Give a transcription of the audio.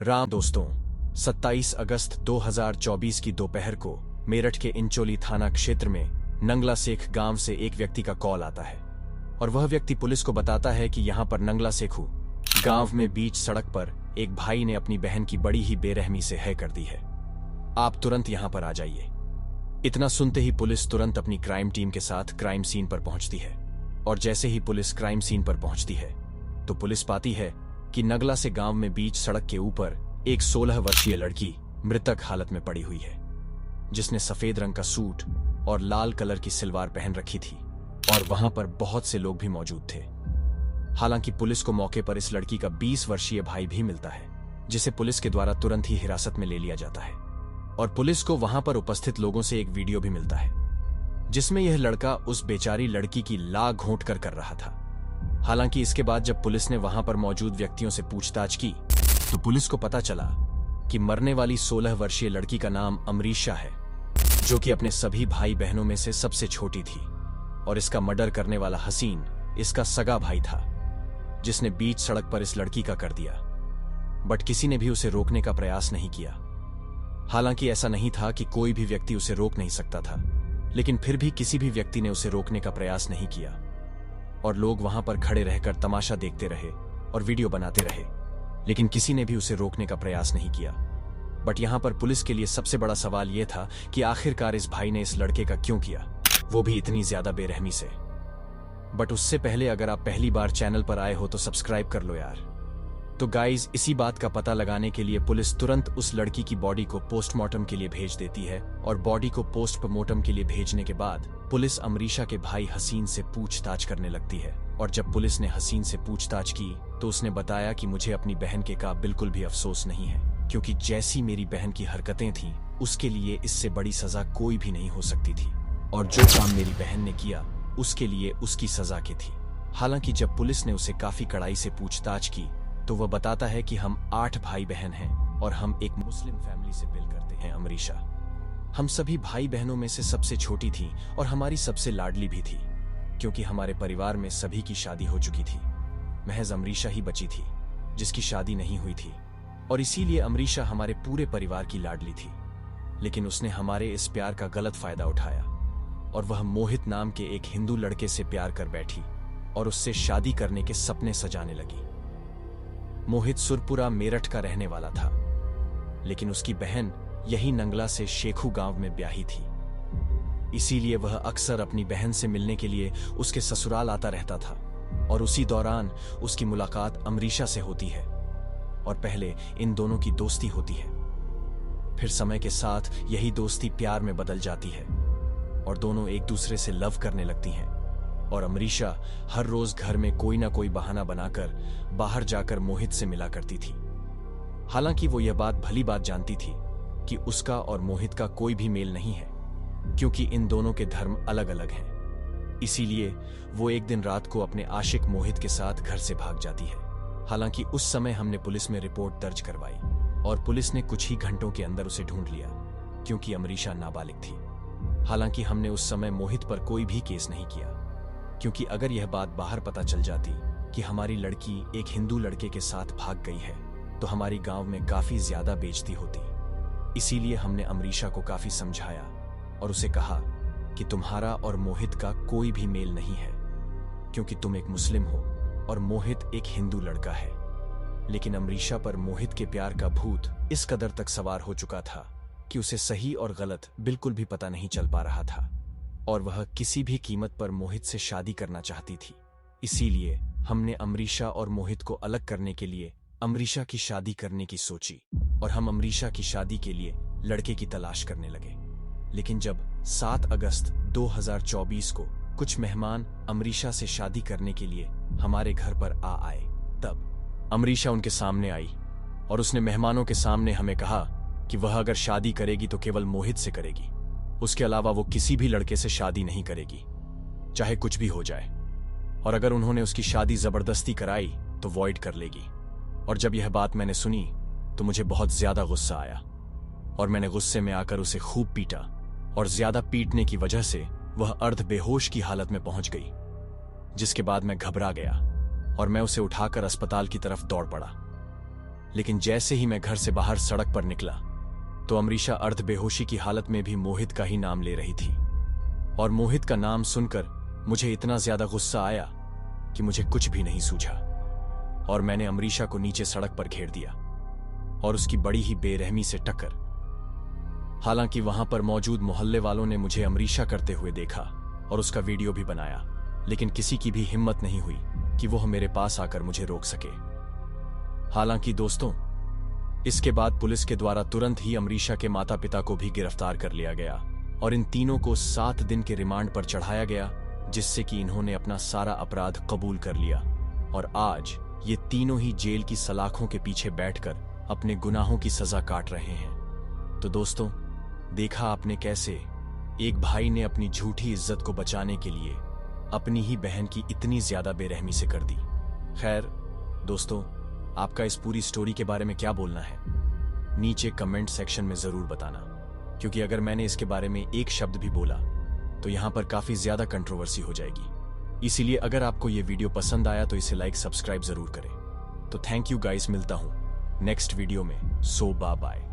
राम दोस्तों, 27 अगस्त 2024 की दोपहर को मेरठ के इंचोली थाना क्षेत्र में नंगला सेख गांव से एक व्यक्ति का कॉल आता है और वह व्यक्ति पुलिस को बताता है कि यहां पर नंगला सेखू गांव में बीच सड़क पर एक भाई ने अपनी बहन की बड़ी ही बेरहमी से है कर दी है। आप तुरंत यहां पर आ जाइए। इतना सुनते ही पुलिस तुरंत अपनी क्राइम टीम के साथ क्राइम सीन पर पहुंचती है और जैसे ही पुलिस क्राइम सीन पर पहुंचती है तो पुलिस पाती है कि नगला से गांव में बीच सड़क के ऊपर एक 16 वर्षीय लड़की मृतक हालत में पड़ी हुई है, जिसने सफेद रंग का सूट और लाल कलर की सलवार पहन रखी थी और वहां पर बहुत से लोग भी मौजूद थे। हालांकि पुलिस को मौके पर इस लड़की का 20 वर्षीय भाई भी मिलता है, जिसे पुलिस के द्वारा तुरंत ही हिरासत में ले लिया जाता है और पुलिस को वहां पर उपस्थित लोगों से एक वीडियो भी मिलता है जिसमें यह लड़का उस बेचारी लड़की की लाग घोंट कर रहा था। हालांकि इसके बाद जब पुलिस ने वहां पर मौजूद व्यक्तियों से पूछताछ की तो पुलिस को पता चला कि मरने वाली 16 वर्षीय लड़की का नाम अमरीशा है, जो कि अपने सभी भाई बहनों में से सबसे छोटी थी और इसका मर्डर करने वाला हसीन इसका सगा भाई था, जिसने बीच सड़क पर इस लड़की का कर दिया। बट किसी ने भी उसे रोकने का प्रयास नहीं किया। हालांकि ऐसा नहीं था कि कोई भी व्यक्ति उसे रोक नहीं सकता था, लेकिन फिर भी किसी भी व्यक्ति ने उसे रोकने का प्रयास नहीं किया और लोग वहां पर खड़े रहकर तमाशा देखते रहे और वीडियो बनाते रहे, लेकिन किसी ने भी उसे रोकने का प्रयास नहीं किया। बट यहां पर पुलिस के लिए सबसे बड़ा सवाल यह था कि आखिरकार इस भाई ने इस लड़के का क्यों किया, वो भी इतनी ज्यादा बेरहमी से। बट उससे पहले अगर आप पहली बार चैनल पर आए हो तो सब्सक्राइब कर लो यार। तो गाइज, इसी बात का पता लगाने के लिए पुलिस तुरंत उस लड़की की बॉडी को पोस्टमार्टम के लिए भेज देती है और बॉडी को पोस्टमार्टम के लिए भेजने के बाद पुलिस अमरीशा के भाई हसीन से पूछताछ करने लगती है। और जब पुलिस ने हसीन से पूछताछ की तो उसने बताया कि मुझे अपनी बहन के का बिल्कुल भी अफसोस नहीं है, क्योंकि जैसी मेरी बहन की हरकतें थीं उसके लिए इससे बड़ी सजा कोई भी नहीं हो सकती थी और जो काम मेरी बहन ने किया उसके लिए उसकी सजा की थी। हालांकि जब पुलिस ने उसे काफी कड़ाई से पूछताछ की तो वह बताता है कि हम 8 भाई बहन हैं और हम एक मुस्लिम फैमिली से बिल करते हैं। अमरीशा हम सभी भाई बहनों में से सबसे छोटी थी और हमारी सबसे लाडली भी थी, क्योंकि हमारे परिवार में सभी की शादी हो चुकी थी। महज अमरीशा ही बची थी जिसकी शादी नहीं हुई थी और इसीलिए अमरीशा हमारे पूरे परिवार की लाडली थी। लेकिन उसने हमारे इस प्यार का गलत फायदा उठाया और वह मोहित नाम के एक हिंदू लड़के से प्यार कर बैठी और उससे शादी करने के सपने सजाने लगी। मोहित सुरपुरा मेरठ का रहने वाला था, लेकिन उसकी बहन यही नंगला से शेखू गांव में ब्याही थी। इसीलिए वह अक्सर अपनी बहन से मिलने के लिए उसके ससुराल आता रहता था और उसी दौरान उसकी मुलाकात अमरीशा से होती है और पहले इन दोनों की दोस्ती होती है। फिर समय के साथ यही दोस्ती प्यार में बदल जाती है और दोनों एक दूसरे से लव करने लगती हैं और अमरीशा हर रोज घर में कोई ना कोई बहाना बनाकर बाहर जाकर मोहित से मिला करती थी। हालांकि वो यह बात भली बात जानती थी कि उसका और मोहित का कोई भी मेल नहीं है, क्योंकि इन दोनों के धर्म अलग अलग हैं। इसीलिए वो एक दिन रात को अपने आशिक मोहित के साथ घर से भाग जाती है। हालांकि उस समय हमने पुलिस में रिपोर्ट दर्ज करवाई और पुलिस ने कुछ ही घंटों के अंदर उसे ढूंढ लिया, क्योंकि अमरीशा नाबालिग थी। हालांकि हमने उस समय मोहित पर कोई भी केस नहीं किया, क्योंकि अगर यह बात बाहर पता चल जाती कि हमारी लड़की एक हिंदू लड़के के साथ भाग गई है तो हमारी गांव में काफी ज्यादा बेइज्जती होती। इसीलिए हमने अमरीशा को काफी समझाया और उसे कहा कि तुम्हारा और मोहित का कोई भी मेल नहीं है, क्योंकि तुम एक मुस्लिम हो और मोहित एक हिंदू लड़का है। लेकिन अमरीशा पर मोहित के प्यार का भूत इस कदर तक सवार हो चुका था कि उसे सही और गलत बिल्कुल भी पता नहीं चल पा रहा था और वह किसी भी कीमत पर मोहित से शादी करना चाहती थी। इसीलिए हमने अमरीशा और मोहित को अलग करने के लिए अमरीशा की शादी करने की सोची और हम अमरीशा की शादी के लिए लड़के की तलाश करने लगे। लेकिन जब 7 अगस्त 2024 को कुछ मेहमान अमरीशा से शादी करने के लिए हमारे घर पर आए, तब अमरीशा उनके सामने आई और उसने मेहमानों के सामने हमें कहा कि वह अगर शादी करेगी तो केवल मोहित से करेगी, उसके अलावा वो किसी भी लड़के से शादी नहीं करेगी, चाहे कुछ भी हो जाए। और अगर उन्होंने उसकी शादी जबरदस्ती कराई तो वॉइड कर लेगी। और जब यह बात मैंने सुनी तो मुझे बहुत ज्यादा गुस्सा आया और मैंने गुस्से में आकर उसे खूब पीटा और ज्यादा पीटने की वजह से वह अर्ध बेहोश की हालत में पहुंच गई, जिसके बाद मैं घबरा गया और मैं उसे उठाकर अस्पताल की तरफ दौड़ पड़ा। लेकिन जैसे ही मैं घर से बाहर सड़क पर निकला तो अमरीशा अर्ध बेहोशी की हालत में भी मोहित का ही नाम ले रही थी। और मोहित का नाम सुनकर मुझे इतना ज्यादा गुस्सा आया कि मुझे कुछ भी नहीं सूझा और मैंने अमरीशा को नीचे सड़क पर घेर दिया और उसकी बड़ी ही बेरहमी से टक्कर। हालांकि वहां पर मौजूद मोहल्ले वालों ने मुझे अमरीशा करते हुए देखा और उसका वीडियो भी बनाया, लेकिन किसी की भी हिम्मत नहीं हुई कि वह मेरे पास आकर मुझे रोक सके। हालांकि दोस्तों, इसके बाद पुलिस के द्वारा तुरंत ही अमरीशा के माता पिता को भी गिरफ्तार कर लिया गया और इन तीनों को 7 दिन के रिमांड पर चढ़ाया गया, जिससे कि इन्होंने अपना सारा अपराध कबूल कर लिया और आज ये तीनों ही जेल की सलाखों के पीछे बैठकर अपने गुनाहों की सजा काट रहे हैं। तो दोस्तों, देखा आपने कैसे एक भाई ने अपनी झूठी इज्जत को बचाने के लिए अपनी ही बहन की इतनी ज्यादा बेरहमी से कर दी। खैर दोस्तों, आपका इस पूरी स्टोरी के बारे में क्या बोलना है नीचे कमेंट सेक्शन में जरूर बताना, क्योंकि अगर मैंने इसके बारे में एक शब्द भी बोला तो यहां पर काफी ज्यादा कंट्रोवर्सी हो जाएगी। इसीलिए अगर आपको यह वीडियो पसंद आया तो इसे लाइक सब्सक्राइब जरूर करें। तो थैंक यू गाइस, मिलता हूं नेक्स्ट वीडियो में। सो बाय बाय।